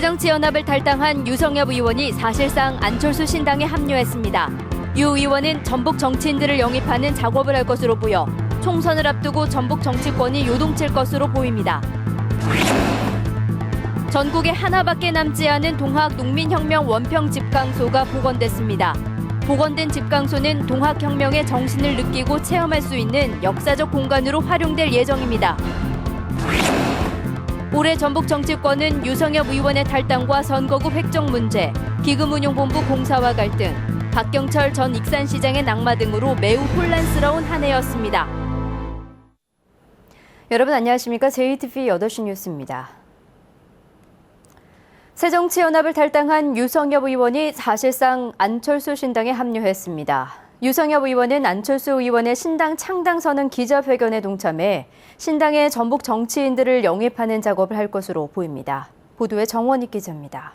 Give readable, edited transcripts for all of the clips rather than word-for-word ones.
새정치연합을 탈당한 유성엽 의원이 사실상 안철수 신당에 합류했습니다. 유 의원은 전북 정치인들을 영입하는 작업을 할 것으로 보여 총선을 앞두고 전북 정치권이 요동칠 것으로 보입니다. 전국에 하나밖에 남지 않은 동학농민혁명 원평 집강소가 복원됐습니다. 복원된 집강소는 동학혁명의 정신을 느끼고 체험할 수 있는 역사적 공간으로 활용될 예정입니다. 올해 전북 정치권은 유성엽 의원의 탈당과 선거구 획정 문제, 기금운용본부 공사와 갈등, 박경철 전 익산시장의 낙마 등으로 매우 혼란스러운 한 해였습니다. 여러분 안녕하십니까? JTV 8시 뉴스입니다. 새정치연합을 탈당한 유성엽 의원이 사실상 안철수 신당에 합류했습니다. 유성엽 의원은 안철수 의원의 신당 창당 선언 기자회견에 동참해 신당의 전북 정치인들을 영입하는 작업을 할 것으로 보입니다. 보도에 정원익 기자입니다.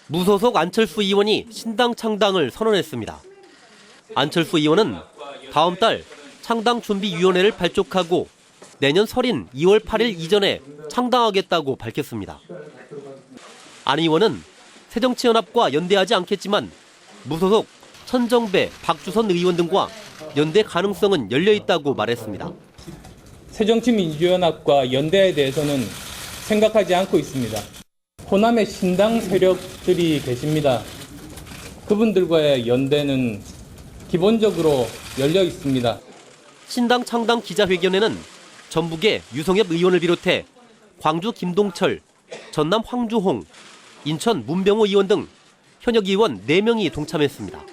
무소속 안철수 의원이 신당 창당을 선언했습니다. 안철수 의원은 다음 달 창당준비위원회를 발족하고 내년 설인 2월 8일 이전에 창당하겠다고 밝혔습니다. 안 의원은 새정치연합과 연대하지 않겠지만 무소속 천정배, 박주선 의원 등과 연대 가능성은 열려있다고 말했습니다. 새정치민주연합과 연대에 대해서는 생각하지 않고 있습니다. 호남의 신당 세력들이 계십니다. 그분들과의 연대는 기본적으로 열려 있습니다. 신당 창당 기자회견에는 전북의 유성엽 의원을 비롯해 광주 김동철, 전남 황주홍, 인천 문병호 의원 등 현역 의원 4명이 동참했습니다.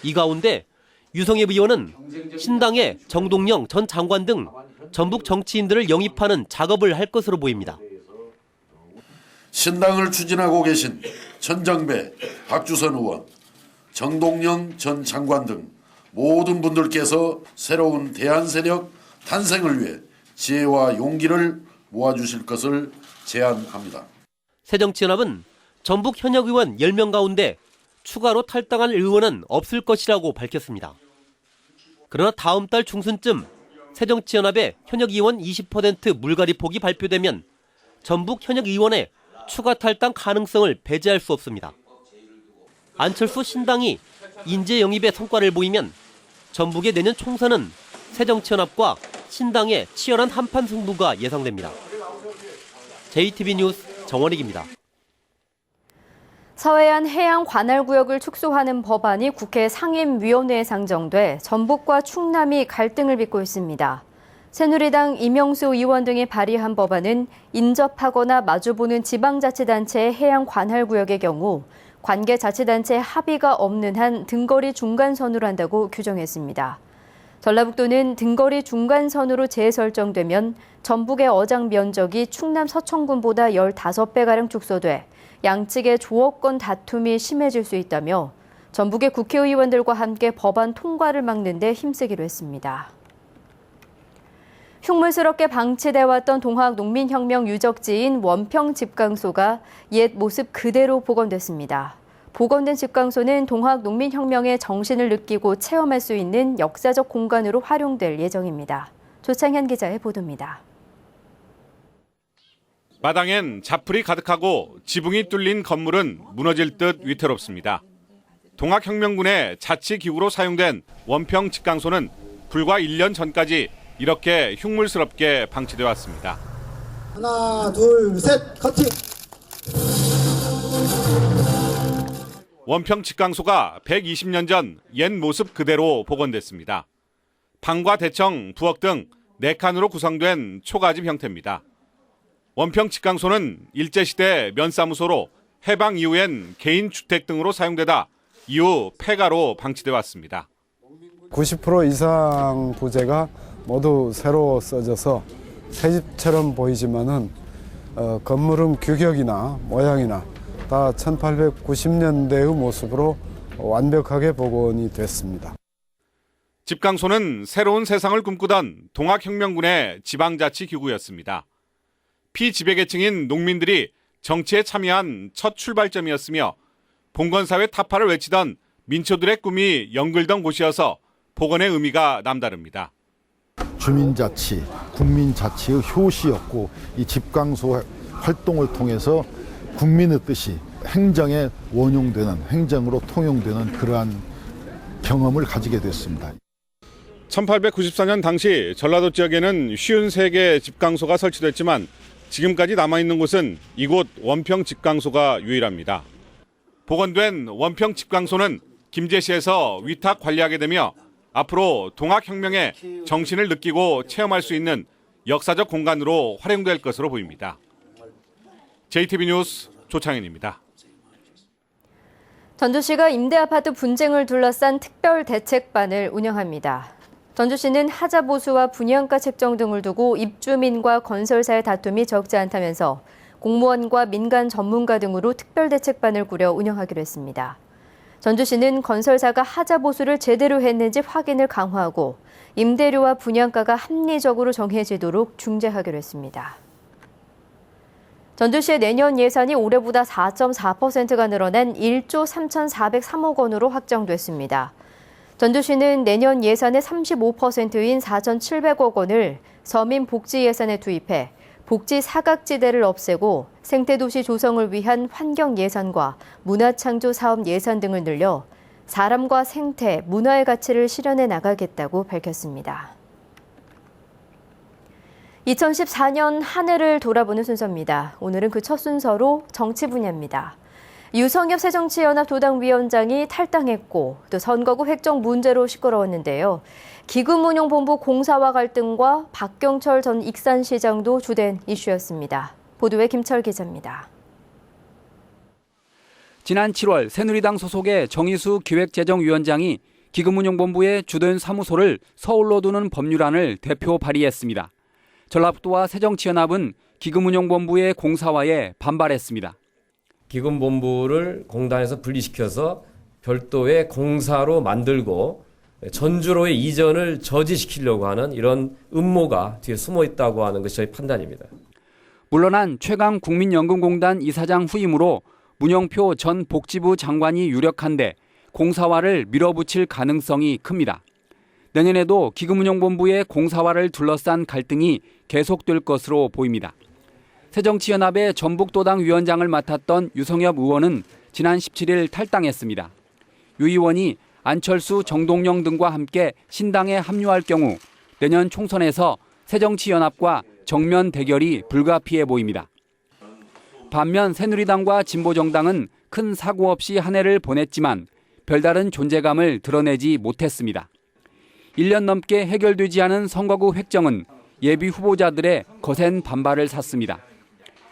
이 가운데 유성엽 의원은 신당의 정동영 전 장관 등 전북 정치인들을 영입하는 작업을 할 것으로 보입니다. 신당을 추진하고 계신 천정배, 박주선 의원, 정동영 전 장관 등 모든 분들께서 새로운 대안세력 탄생을 위해 지혜와 용기를 모아주실 것을 제안합니다. 새정치연합은 전북 현역 의원 10명 가운데 추가로 탈당할 의원은 없을 것이라고 밝혔습니다. 그러나 다음 달 중순쯤 새정치연합의 현역 의원 20% 물갈이 폭이 발표되면 전북 현역 의원의 추가 탈당 가능성을 배제할 수 없습니다. 안철수 신당이 인재 영입의 성과를 보이면 전북의 내년 총선은 새정치연합과 신당의 치열한 한판 승부가 예상됩니다. JTB 뉴스 정원익입니다. 서해안 해양 관할 구역을 축소하는 법안이 국회 상임위원회에 상정돼 전북과 충남이 갈등을 빚고 있습니다. 새누리당 이명수 의원 등이 발의한 법안은 인접하거나 마주보는 지방자치단체의 해양 관할 구역의 경우 관계 자치단체의 합의가 없는 한 등거리 중간선으로 한다고 규정했습니다. 전라북도는 등거리 중간선으로 재설정되면 전북의 어장 면적이 충남 서천군보다 15배가량 축소돼 양측의 조업권 다툼이 심해질 수 있다며 전북의 국회의원들과 함께 법안 통과를 막는 데 힘쓰기로 했습니다. 흉물스럽게 방치돼왔던 동학농민혁명 유적지인 원평 집강소가 옛 모습 그대로 복원됐습니다. 복원된 집강소는 동학농민혁명의 정신을 느끼고 체험할 수 있는 역사적 공간으로 활용될 예정입니다. 조창현 기자의 보도입니다. 마당엔 자풀이 가득하고 지붕이 뚫린 건물은 무너질 듯 위태롭습니다. 동학혁명군의 자치기구로 사용된 원평 집강소는 불과 1년 전까지 이렇게 흉물스럽게 방치돼 왔습니다. 하나, 둘, 셋, 커팅! 원평 집강소가 120년 전 옛 모습 그대로 복원됐습니다. 방과 대청, 부엌 등 4칸으로 구성된 초가집 형태입니다. 원평 집강소는 일제시대 면사무소로 해방 이후엔 개인 주택 등으로 사용되다 이후 폐가로 방치돼 왔습니다. 90% 이상 부재가 모두 새로 써져서 새 집처럼 보이지만은 건물은 규격이나 모양이나 다 1890년대의 모습으로 완벽하게 복원이 됐습니다. 집강소는 새로운 세상을 꿈꾸던 동학혁명군의 지방자치기구였습니다. 피지배계층인 농민들이 정치에 참여한 첫 출발점이었으며 봉건사회 타파를 외치던 민초들의 꿈이 연글던 곳이어서 복원의 의미가 남다릅니다. 주민자치, 국민자치의 효시였고 이 집강소 활동을 통해서 국민의 뜻이 행정에 원용되는, 행정으로 통용되는 그러한 경험을 가지게 됐습니다. 1894년 당시 전라도 지역에는 53개 집강소가 설치됐지만 지금까지 남아있는 곳은 이곳 원평 집강소가 유일합니다. 복원된 원평 집강소는 김제시에서 위탁 관리하게 되며 앞으로 동학혁명의 정신을 느끼고 체험할 수 있는 역사적 공간으로 활용될 것으로 보입니다. JTB 뉴스 조창현입니다. 전주시가 임대아파트 분쟁을 둘러싼 특별대책반을 운영합니다. 전주시는 하자 보수와 분양가 책정 등을 두고 입주민과 건설사의 다툼이 적지 않다면서 공무원과 민간 전문가 등으로 특별대책반을 꾸려 운영하기로 했습니다. 전주시는 건설사가 하자 보수를 제대로 했는지 확인을 강화하고 임대료와 분양가가 합리적으로 정해지도록 중재하기로 했습니다. 전주시의 내년 예산이 올해보다 4.4%가 늘어난 1조 3,403억 원으로 확정됐습니다. 전주시는 내년 예산의 35%인 4,700억 원을 서민 복지 예산에 투입해 복지 사각지대를 없애고 생태도시 조성을 위한 환경 예산과 문화창조 사업 예산 등을 늘려 사람과 생태, 문화의 가치를 실현해 나가겠다고 밝혔습니다. 2014년 한 해를 돌아보는 순서입니다. 오늘은 그 첫 순서로 정치 분야입니다. 유성엽 새정치연합 도당위원장이 탈당했고 또 선거구 획정 문제로 시끄러웠는데요. 기금운용본부 공사와 갈등과 박경철 전 익산시장도 주된 이슈였습니다. 보도에 김철 기자입니다. 지난 7월 새누리당 소속의 정의수 기획재정위원장이 기금운용본부의 주된 사무소를 서울로 두는 법률안을 대표 발의했습니다. 전라북도와 새정치연합은 기금운용본부의 공사화에 반발했습니다. 기금본부를 공단에서 분리시켜서 별도의 공사로 만들고 전주로의 이전을 저지시키려고 하는 이런 음모가 뒤에 숨어 있다고 하는 것이 저희 판단입니다. 물러난 최강 국민연금공단 이사장 후임으로 문영표 전 복지부 장관이 유력한데 공사화를 밀어붙일 가능성이 큽니다. 내년에도 기금운용본부의 공사화를 둘러싼 갈등이 계속될 것으로 보입니다. 새정치연합의 전북도당 위원장을 맡았던 유성엽 의원은 지난 17일 탈당했습니다. 유 의원이 안철수, 정동영 등과 함께 신당에 합류할 경우 내년 총선에서 새정치연합과 정면 대결이 불가피해 보입니다. 반면 새누리당과 진보정당은 큰 사고 없이 한 해를 보냈지만 별다른 존재감을 드러내지 못했습니다. 1년 넘게 해결되지 않은 선거구 획정은 예비 후보자들의 거센 반발을 샀습니다.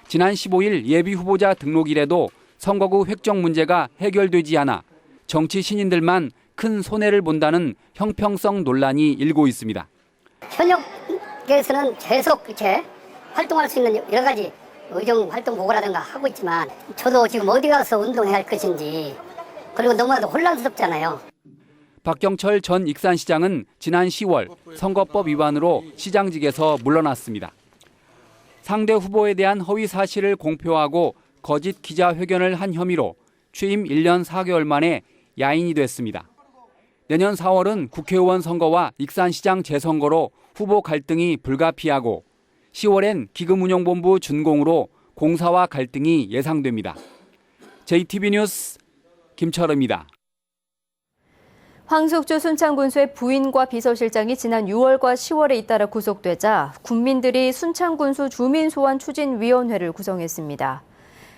지난 15일 예비 후보자 등록일에도 선거구 획정 문제가 해결되지 않아 정치 신인들만 큰 손해를 본다는 형평성 논란이 일고 있습니다. 현역에서는 계속 이렇게 활동할 수 있는 여러 가지 의정 활동 보고라든가 하고 있지만 저도 지금 어디 가서 운동해야 할 것인지 그리고 너무나도 혼란스럽잖아요. 박경철 전 익산시장은 지난 10월 선거법 위반으로 시장직에서 물러났습니다. 상대 후보에 대한 허위 사실을 공표하고 거짓 기자회견을 한 혐의로 취임 1년 4개월 만에 야인이 됐습니다. 내년 4월은 국회의원 선거와 익산시장 재선거로 후보 갈등이 불가피하고 10월엔 기금운용본부 준공으로 공사와 갈등이 예상됩니다. JTB 뉴스 김철입니다. 황숙주 순창군수의 부인과 비서실장이 지난 6월과 10월에 잇따라 구속되자 군민들이 순창군수 주민소환추진위원회를 구성했습니다.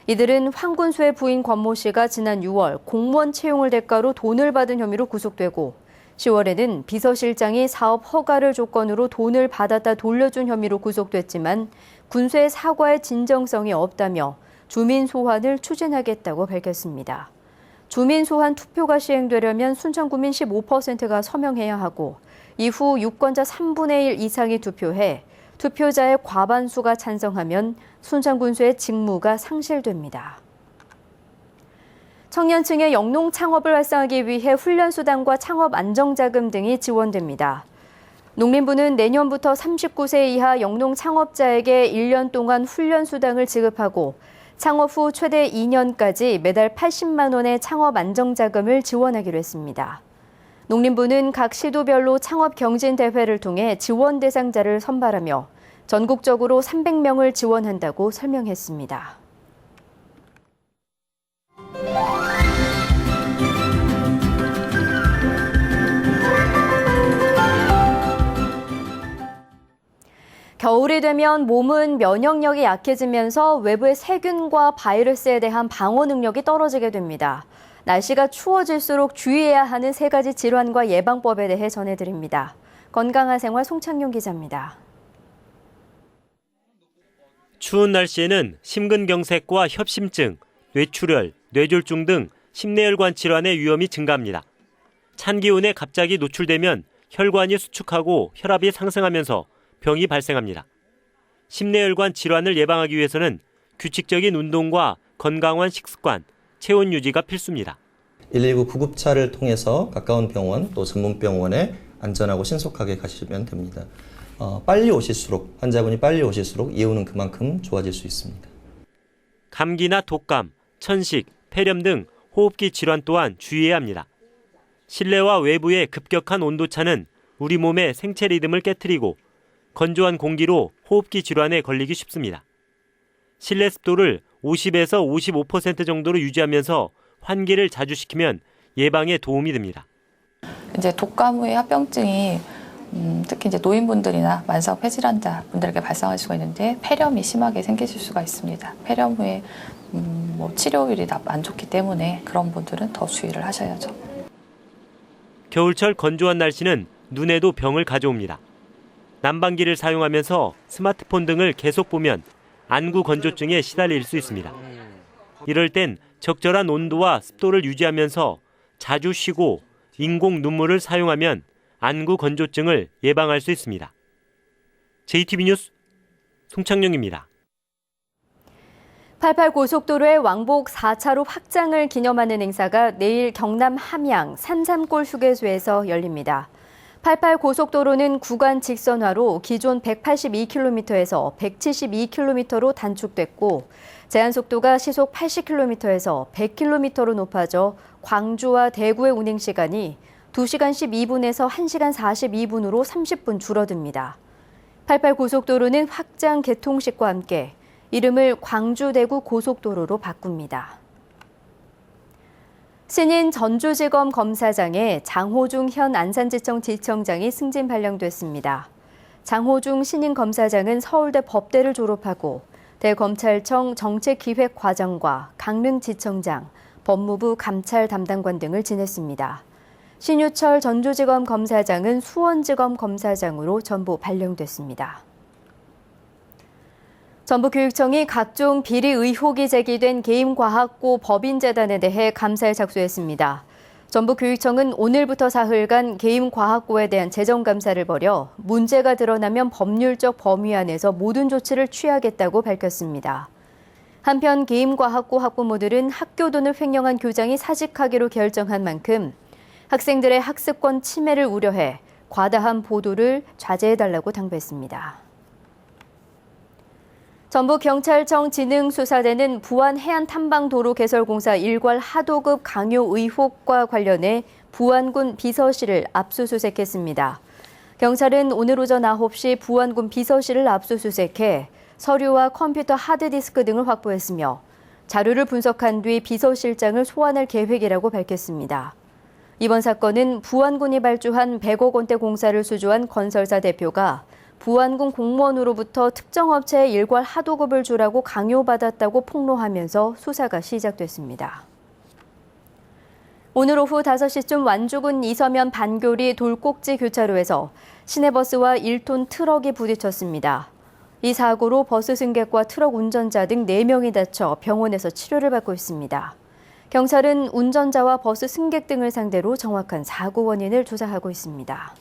이들은 황 군수의 부인 권모 씨가 지난 6월 공무원 채용을 대가로 돈을 받은 혐의로 구속되고 10월에는 비서실장이 사업 허가를 조건으로 돈을 받았다 돌려준 혐의로 구속됐지만 군수의 사과의 진정성이 없다며 주민소환을 추진하겠다고 밝혔습니다. 주민소환 투표가 시행되려면 순창구민 15%가 서명해야 하고 이후 유권자 3분의 1 이상이 투표해 투표자의 과반수가 찬성하면 순창군수의 직무가 상실됩니다. 청년층의 영농 창업을 활성화하기 위해 훈련수당과 창업 안정자금 등이 지원됩니다. 농림부는 내년부터 39세 이하 영농 창업자에게 1년 동안 훈련수당을 지급하고 창업 후 최대 2년까지 매달 80만 원의 창업 안정자금을 지원하기로 했습니다. 농림부는 각 시도별로 창업 경진 대회를 통해 지원 대상자를 선발하며 전국적으로 300명을 지원한다고 설명했습니다. 겨울이 되면 몸은 면역력이 약해지면서 외부의 세균과 바이러스에 대한 방어 능력이 떨어지게 됩니다. 날씨가 추워질수록 주의해야 하는 3가지 질환과 예방법에 대해 전해드립니다. 건강한 생활 송창용 기자입니다. 추운 날씨에는 심근경색과 협심증, 뇌출혈, 뇌졸중 등 심내혈관 질환의 위험이 증가합니다. 찬 기온에 갑자기 노출되면 혈관이 수축하고 혈압이 상승하면서 병이 발생합니다. 심내혈관 질환을 예방하기 위해서는 규칙적인 운동과 건강한 식습관, 체온 유지가 필수입니다. 119 구급차를 통해서 가까운 병원 또 전문병원에 안전하고 신속하게 가시면 됩니다. 빨리 오실수록 환자분이 빨리 오실수록 이후는 그만큼 좋아질 수 있습니다. 감기나 독감, 천식, 폐렴 등 호흡기 질환 또한 주의해야 합니다. 실내와 외부의 급격한 온도차는 우리 몸의 생체 리듬을 깨트리고 건조한 공기로 호흡기 질환에 걸리기 쉽습니다. 실내 습도를 50에서 55% 정도로 유지하면서 환기를 자주 시키면 예방에 도움이 됩니다. 이제 독감 후에 합병증이 특히 이제 노인분들이나 만성 폐질환자 분들에게 발생할 수가 있는데 폐렴이 심하게 생기실 수가 있습니다. 폐렴 후에 치료율이 안 좋기 때문에 그런 분들은 더 주의를 하셔야죠. 겨울철 건조한 날씨는 눈에도 병을 가져옵니다. 난방기를 사용하면서 스마트폰 등을 계속 보면 안구 건조증에 시달릴 수 있습니다. 이럴 땐 적절한 온도와 습도를 유지하면서 자주 쉬고 인공 눈물을 사용하면 안구 건조증을 예방할 수 있습니다. JTB 뉴스 송창용입니다. 88 고속도로의 왕복 4차로 확장을 기념하는 행사가 내일 경남 함양 산삼골 휴게소에서 열립니다. 88 고속도로는 구간 직선화로 기존 182km에서 172km로 단축됐고 제한속도가 시속 80km에서 100km로 높아져 광주와 대구의 운행시간이 2시간 12분에서 1시간 42분으로 30분 줄어듭니다. 88 고속도로는 확장 개통식과 함께 이름을 광주-대구 고속도로로 바꿉니다. 신인 전주지검 검사장에 장호중 현 안산지청 지청장이 승진 발령됐습니다. 장호중 신임 검사장은 서울대 법대를 졸업하고 대검찰청 정책기획과장과 강릉지청장, 법무부 감찰 담당관 등을 지냈습니다. 신유철 전주지검 검사장은 수원지검 검사장으로 전부 발령됐습니다. 전북교육청이 각종 비리 의혹이 제기된 개임과학고 법인재단에 대해 감사에 착수했습니다. 전북교육청은 오늘부터 사흘간 개임과학고에 대한 재정감사를 벌여 문제가 드러나면 법률적 범위 안에서 모든 조치를 취하겠다고 밝혔습니다. 한편 개임과학고 학부모들은 학교 돈을 횡령한 교장이 사직하기로 결정한 만큼 학생들의 학습권 침해를 우려해 과다한 보도를 자제해달라고 당부했습니다. 전북경찰청 지능수사대는 부안해안탐방도로 개설공사 일괄 하도급 강요 의혹과 관련해 부안군 비서실을 압수수색했습니다. 경찰은 오늘 오전 9시 부안군 비서실을 압수수색해 서류와 컴퓨터 하드디스크 등을 확보했으며 자료를 분석한 뒤 비서실장을 소환할 계획이라고 밝혔습니다. 이번 사건은 부안군이 발주한 100억 원대 공사를 수주한 건설사 대표가 부안군 공무원으로부터 특정 업체에 일괄 하도급을 주라고 강요받았다고 폭로하면서 수사가 시작됐습니다. 오늘 오후 5시쯤 완주군 이서면 반교리 돌꼭지 교차로에서 시내버스와 1톤 트럭이 부딪혔습니다. 이 사고로 버스 승객과 트럭 운전자 등 4명이 다쳐 병원에서 치료를 받고 있습니다. 경찰은 운전자와 버스 승객 등을 상대로 정확한 사고 원인을 조사하고 있습니다.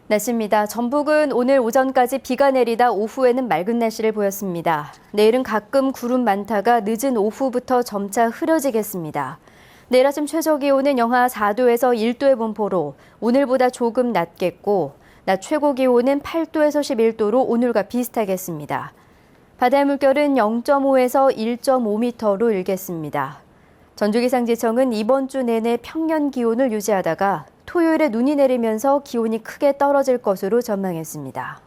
날씨입니다. 전북은 오늘 오전까지 비가 내리다 오후에는 맑은 날씨를 보였습니다. 내일은 가끔 구름 많다가 늦은 오후부터 점차 흐려지겠습니다. 내일 아침 최저기온은 영하 4도에서 1도의 분포로 오늘보다 조금 낮겠고 낮 최고기온은 8도에서 11도로 오늘과 비슷하겠습니다. 바다의 물결은 0.5에서 1.5m로 일겠습니다. 전주기상지청은 이번 주 내내 평년 기온을 유지하다가 토요일에 눈이 내리면서 기온이 크게 떨어질 것으로 전망했습니다.